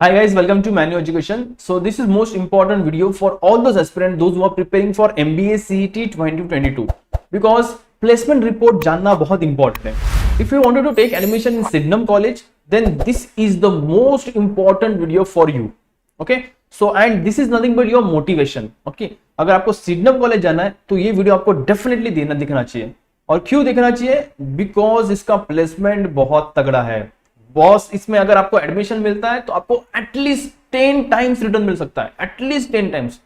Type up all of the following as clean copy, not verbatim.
Hi guys, welcome to Manu Education. So this is most important video for all those aspirants, those who are preparing for MBA CET 2022 because placement report जानना बहुत important है. If you wanted to take admission in Sydenham College, then this is the most important video for you. Okay? So and this is nothing but your motivation. Okay? अगर आपको Sydenham College जाना है तो ये video आपको definitely दिखना चाहिए. और क्यों दिखना चाहिए? बिकॉज इसका प्लेसमेंट बहुत तगड़ा है. बॉस इसमें अगर आपको एडमिशन मिलता है तो आपको एटलीस्ट 10 टाइम्स रिटर्न मिल सकता है. एटलीस्ट 10 टाइम्स,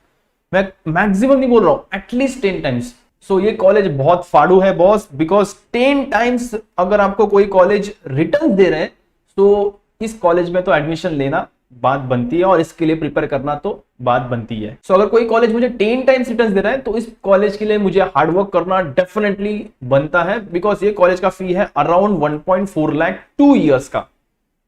मैं मैक्सिमम नहीं बोल रहा हूं, एटलीस्ट 10 टाइम्स. सो ये कॉलेज बहुत फाड़ू है बॉस, बिकॉज 10 टाइम्स अगर आपको कोई कॉलेज रिटर्न दे रहे हैं तो इस कॉलेज में तो एडमिशन लेना बात बनती है और इसके लिए प्रिपेयर करना तो बात बनती है. सो अगर कोई कॉलेज मुझे 10 टाइम्स रिटर्न दे रहा है तो इस कॉलेज के लिए मुझे हार्डवर्क करना डेफिनेटली बनता है, बिकॉज ये कॉलेज का फी है अराउंड 1.4 लाख 2 ईयर्स का.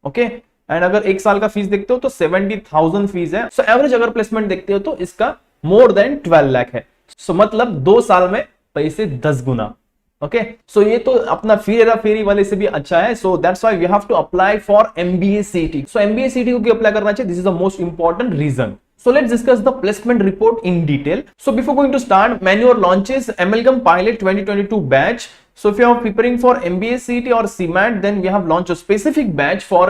ओके एंड अगर एक साल का फीस देखते हो तो 70,000 फीस है. सो एवरेज अगर प्लेसमेंट देखते हो तो इसका मोर देन 12 लाख है. सो मतलब 2 साल में पैसे 10 गुना. ओके सो ये तो अपना फेरी वाले से भी अच्छा है. So that's why we have to apply for MBA CET. So MBA CET को अप्लाई करना चाहिए. This is the most important reason. So let's discuss the placement report in detail. So before going to start, Manure launches Amalgam Pilot 2022 batch. So if you are preparing for MBA CET or CMAT, then we have launched a specific batch for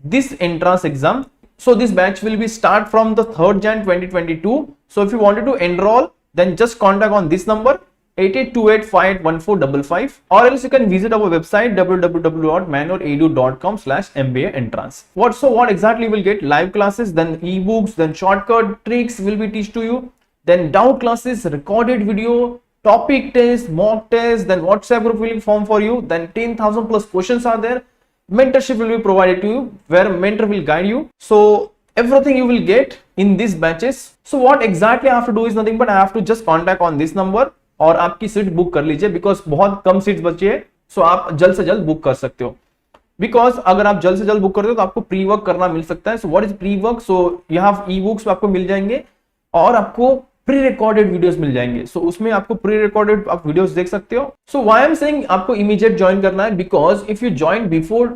this entrance exam. So this batch will be start from the 3rd Jan 2022. So if you wanted to enroll, then just contact on this number 8828581455, or else you can visit our website www.manureedu.com/MBA entrance. What exactly you will get? Live classes, then ebooks, then shortcut tricks will be teach to you, then doubt classes, recorded video, topic test, mock test, then WhatsApp group will form for you, then 10,000 plus questions are there. Mentorship will be provided to you where mentor will guide you. So everything you will get in these batches. So what exactly I have to do is nothing but I have to just contact on this number और आपकी seat book कर लीजिए, because बहुत कम seats बची है. सो आप जल्द से जल्द बुक कर सकते हो, बिकॉज अगर आप जल्द से जल्द बुक करते हो तो आपको प्री वर्क करना मिल सकता है. So what is pre work? So यहाँ ई बुक्स आपको मिल जाएंगे और आपको प्री रिकॉर्डेड वीडियोस मिल जाएंगे. सो उसमें आपको प्री रिकॉर्डेड आप वीडियोस देख सकते हो. So why I am saying आपको इमीडिएट ज्वाइन करना है, because if you join before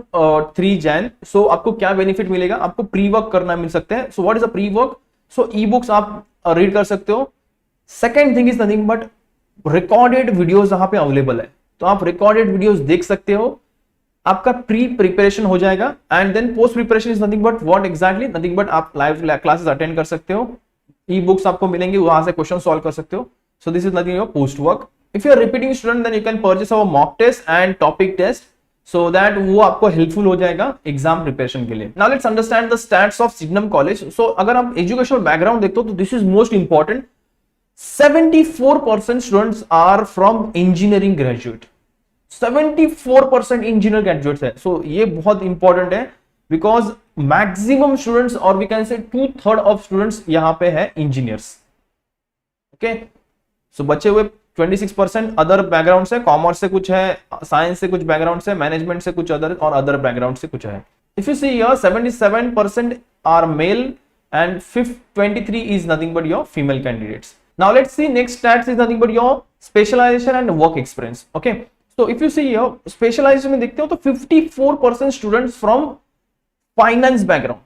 3 Jan, so आपको क्या बेनिफिट मिलेगा? आपको प्री वर्क करना मिल सकता है. So what is a pre work? So e books आप रीड कर सकते हो. Second thing is nothing but recorded videos यहाँ पे अवेलेबल है, तो आप रिकॉर्डेड वीडियोस देख सकते हो. आपका प्री प्रिपरेशन हो जाएगा and then post preparation is nothing but what exactly? Nothing but आप लाइव क्लासेस अटेंड कर सकते हो. ई बुक्स आपको मिलेंगे, वहां से क्वेश्चन सॉल्व कर सकते हो. So this is nothing your post work. If you are repeating student then you can purchase our mock test and topic test, so that वो आपको हेल्पफुल हो जाएगा एग्जाम प्रिपरेशन के लिए. Now let's understand the stats of Sydenham college. So अगर आप educational background देखते हो तो this is most important. 74% students are from engineering graduate. 74% engineer graduates है. सो ये बहुत इंपॉर्टेंट है बिकॉज मैक्सिमम स्टूडेंट्स और we can say 2/3 of students यहां पे है इंजीनियर्स. ओके सो बचे हुए 26% अदर बैकग्राउंड से, कॉमर्स से कुछ है, साइंस से कुछ बैकग्राउंड से, मैनेजमेंट से कुछ अदर और अदर बैकग्राउंड से कुछ है. If you see here 77% are male and 23 is nothing but your female candidates. Now let's see next stats is nothing but your specialization and work experience. Okay, so if you see here specialization में देखते हो तो 54% students from finance background.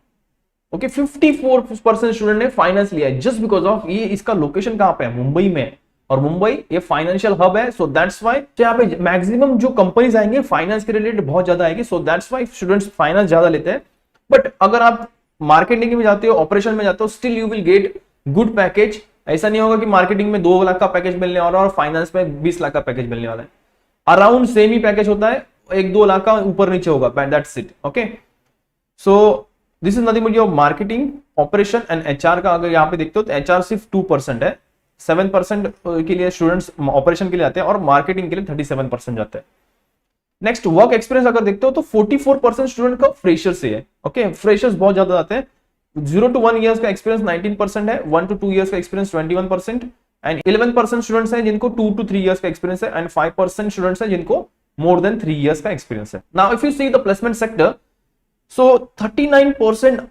Okay, 54% student ने finance लिया है just because of ये इसका location कहाँ पे है? मुंबई में, और मुंबई ये फाइनेंशियल हब है. सो दैट्स व्हाई यहाँ पे मैक्सिमम जो कंपनीज आएंगे फाइनेंस के रिलेटेड बहुत ज्यादा आएगी. सो दैट्स व्हाई स्टूडेंट्स फाइनेंस ज्यादा लेते हैं. बट अगर आप मार्केटिंग में जाते हो, ऑपरेशन में जाते हो, still you will get good package. ऐसा नहीं होगा कि मार्केटिंग में 2 लाख का पैकेज मिलने वाला है और फाइनेंस में 20 लाख का पैकेज मिलने वाला है. अराउंड सेम ही पैकेज होता है, 1-2 लाख का ऊपर नीचे होगा. That's it. Okay so this is nothing but your marketing, operation and HR का अगर यहाँ पे देखते हो तो HR सिर्फ 2% है. 7% के लिए स्टूडेंट्स ऑपरेशन के लिए आते हैं और मार्केटिंग के लिए 37% जाते हैं. नेक्स्ट वर्क एक्सपीरियंस अगर देखते हो तो 44% स्टूडेंट का फ्रेशर से है. ओके फ्रेशर्स बहुत ज्यादा आते हैं. 0 to 1 ईयर्स का एक्सपीरियंस 19% है, 1 to 2 ईयर्स का एक्सपीरियंस 21% एंड 11% स्टूडेंट्स हैं जिनको 2 to 3 ईयर्स का एक्सपीरियंस है एंड 5% स्टूडेंट्स हैं जिनको मोर देन 3 ईयर्स का एक्सपीरियंस है. Now if you see the placement sector, so 39%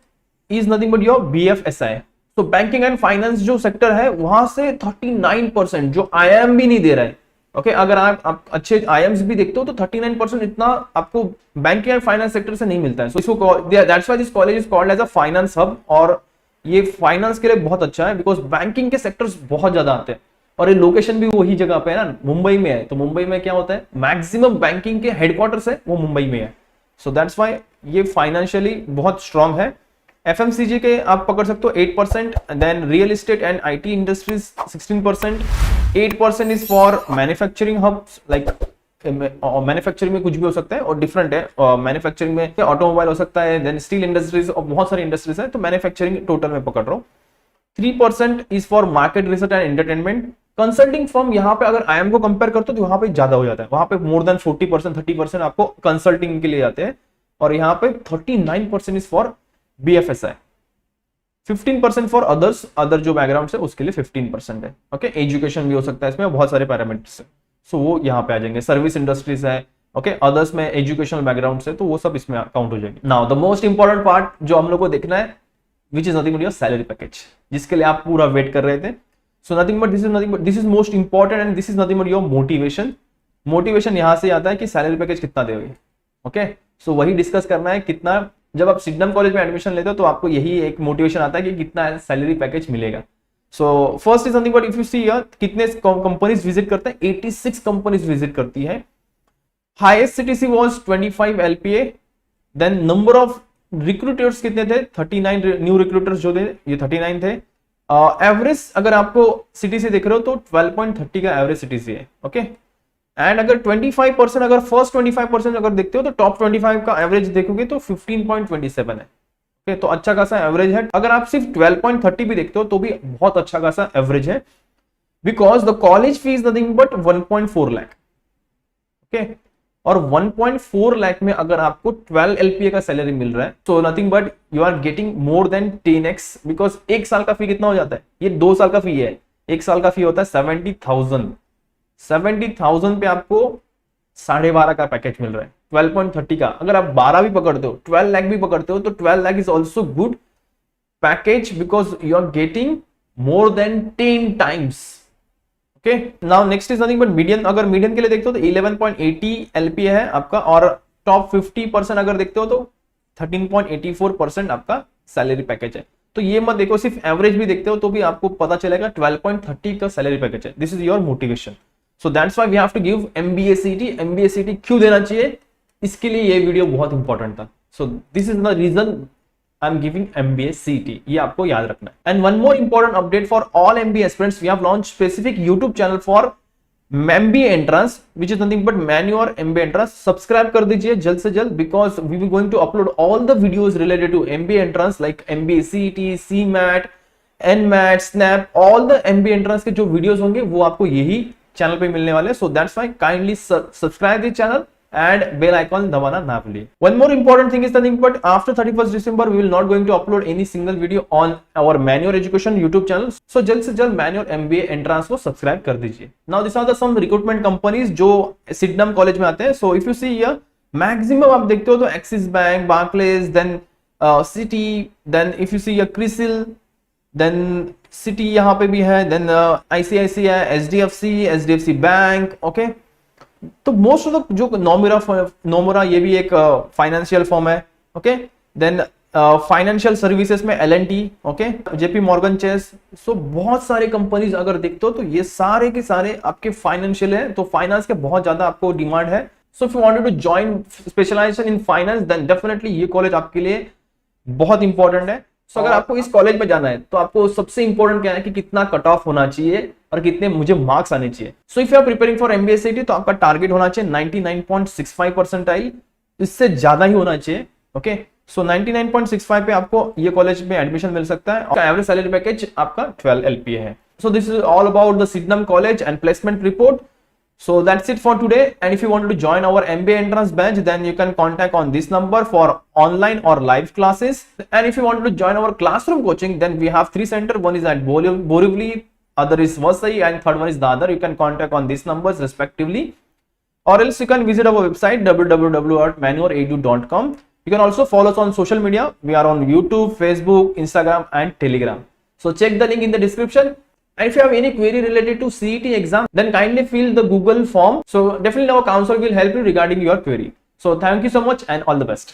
is nothing but your BFSI. तो बैंकिंग एंड फाइनेंस जो सेक्टर है वहां से 39% जो IIM भी नहीं दे रहा है, ओके अगर आप अच्छे आईएम्स भी देखते हो तो 39% इतना आपको बैंकिंग एंड फाइनेंस सेक्टर से नहीं मिलता है। सो इसको that's why this college is called as a finance hub, और ये फाइनेंस के लिए बहुत अच्छा है बिकॉज बैंकिंग के सेक्टर्स बहुत ज्यादा आते हैं, और ये लोकेशन भी वही जगह पे है ना, मुंबई में है। तो मुंबई में क्या होता है, मैक्सिमम बैंकिंग के हेडक्वार्टर्स है वो मुंबई में है। सो दैट्स व्हाई ये फाइनेंशियली बहुत स्ट्रांग है। एफएमसीजी के आप पकड़ सकते हो 8%, then real estate and IT industries 16%, 8% is for manufacturing hubs, like manufacturing में कुछ भी हो सकता है और डिफरेंट है। मैन्युफैक्चरिंग में ऑटोमोबाइल हो सकता है, देन स्टील इंडस्ट्रीज और बहुत सारी इंडस्ट्रीज है, तो मैन्युफैक्चरिंग टोटल में पकड़ रहा हूँ। 3% is for market research and entertainment. Consulting firm यहाँ पे अगर आईएम को कंपेयर करते हो तो वहां पे ज्यादा हो जाता है, वहां पे मोर देन 40% 30% आपको कंसल्टिंग के लिए जाते हैं, और यहाँ पे 39% is for BFSI, 15% for others, other जो बैकग्राउंड है उसके लिए 15% है। ओके एजुकेशन भी हो सकता है, इसमें बहुत सारे पैरामीटर्स है, सो वो यहाँ पे आ जाएंगे। सर्विस इंडस्ट्रीज है, ओके अदर्स में एजुकेशनल बैकग्राउंड से, तो वो सब इसमें काउंट हो जाएंगे। Now the most important part जो हम लोग को देखना है, विच is nothing but your salary package, जिसके लिए आप पूरा वेट कर रहे थे। So nothing but this is most important and this is nothing but your motivation. Motivation यहां से आता है कि सैलरी पैकेज कितना देंगे। ओके सो वही डिस्कस करना है कितना, जब आप सिडनम कॉलेज में एडमिशन लेते हो तो आपको यही एक मोटिवेशन आता है कि कितना सैलरी पैकेज मिलेगा। So first is nothing but if you see here कितने कंपनीज विजिट करते हैं, 86 कंपनीज विजिट करती है। Highest CTC was 25 LPA, then number of recruiters कितने थे, 39 न्यू रिक्रूटर्स जो थे ये 39 थे। एवरेज अगर आपको सीटीसी देख रहे हो तो 12.30 का एवरेज सीटीसी है। ओके एंड अगर 25% अगर फर्स्ट 25% अगर देखते हो तो टॉप 25 का एवरेज देखोगे तो 15.27 है। ओके तो अच्छा खासा एवरेज है। अगर आप सिर्फ 12.30 भी देखते हो तो भी बहुत अच्छा खासा एवरेज है, because the college fees nothing but 1.4 lakh. Okay और 1.4 लाख में अगर आपको 12 LPA का सैलरी मिल रहा है तो nothing but you are getting more than 10x, because एक साल का फी कितना हो जाता है, ये 2 साल का फी है, एक साल का फी होता है 70,000 पे आपको 12.5 का पैकेज मिल रहा है 12.30 का। अगर आप 12 भी पकड़ते हो, 12 लाख भी पकड़ते हो तो 12 lakh is also good package because you are getting more than 10 times. Okay now next is nothing but median. अगर मीडियन के लिए देखते हो तो 11.80 LPA है आपका, और टॉप 50% अगर देखते हो तो 13.84% आपका सैलरी पैकेज है। तो ये मत देखो, सिर्फ एवरेज भी देखते हो तो भी आपको पता चलेगा 12.30 का सैलरी पैकेज है। This is your motivation. So that's why we have to give MBA CET। MBA CET क्यों देना चाहिए, इसके लिए ये वीडियो बहुत इंपॉर्टेंट था। So this is the reason I am giving MBA CET, ये आपको याद रखना है। And one more important update for all MBA aspirants, we have launch specific YouTube channel for MBA entrance which is nothing but मैन्योर MBA entrance. Subscribe कर दीजिए जल्द से जल्द, because we will going to upload all the videos related to MBA entrance like MBA CET, CMAT, NMAT, SNAP, all the MBA entrance के जो videos होंगे वो आपको यही चैनल पे मिलने वाले। सो that's why kindly subscribe this channel and bell icon दबाना ना भूलिए। One more important thing is the thing, but after 31st December we will not going to upload any single video on our Manure Education YouTube channel. So जल्द से जल्द Manure MBA Entrance को subscribe कर दीजिए। Now these are the some recruitment companies जो सिडनम college में आते हैं। So if you see here, maximum आप देखते हो तो Axis Bank, Barclays, then Citi, then if you see here CRISIL, then Citi यहाँ पे भी है, then ICICI, HDFC bank, okay? तो मोस्ट ऑफ द जो नोमुरा ये भी एक फाइनेंशियल फॉर्म है। ओके देन फाइनेंशियल सर्विसेज में L&T, okay JP Morgan Chase। सो बहुत सारे कंपनीज अगर देखते हो तो ये सारे के सारे आपके फाइनेंशियल है, तो फाइनेंस के बहुत ज्यादा आपको डिमांड है। So if you wanted to join specialization in finance then definitely ये कॉलेज आपके लिए बहुत इंपॉर्टेंट है। सो अगर आपको इस कॉलेज में जाना है तो आपको सबसे इंपॉर्टेंट क्या है कि कितना कट ऑफ होना चाहिए और कितने मुझे मार्क्स आने चाहिए। So if you are preparing for MBA CET तो आपका टारगेट होना चाहिए 99.65 परसेंटाइल, इससे ज्यादा ही होना चाहिए। ओके सो 99.65 पे आपको ये कॉलेज में एडमिशन मिल सकता है। और एवरेज सैलरी पैकेज आपका 12 LPA है। सो this is all about the सिडनम college and placement report. So that's it for today, and if you wanted to join our MBA entrance batch then you can contact on this number for online or live classes. And if you wanted to join our classroom coaching then we have 3 centers, one is at Borivali, other is Vasai, and third one is Dadar. You can contact on these numbers respectively, or else you can visit our website www.manureedu.com. You can also follow us on social media. We are on YouTube, Facebook, Instagram and Telegram. So check the link in the description. And if you have any query related to CET exam, then kindly fill the Google form. So definitely our counselor will help you regarding your query. So thank you so much and all the best.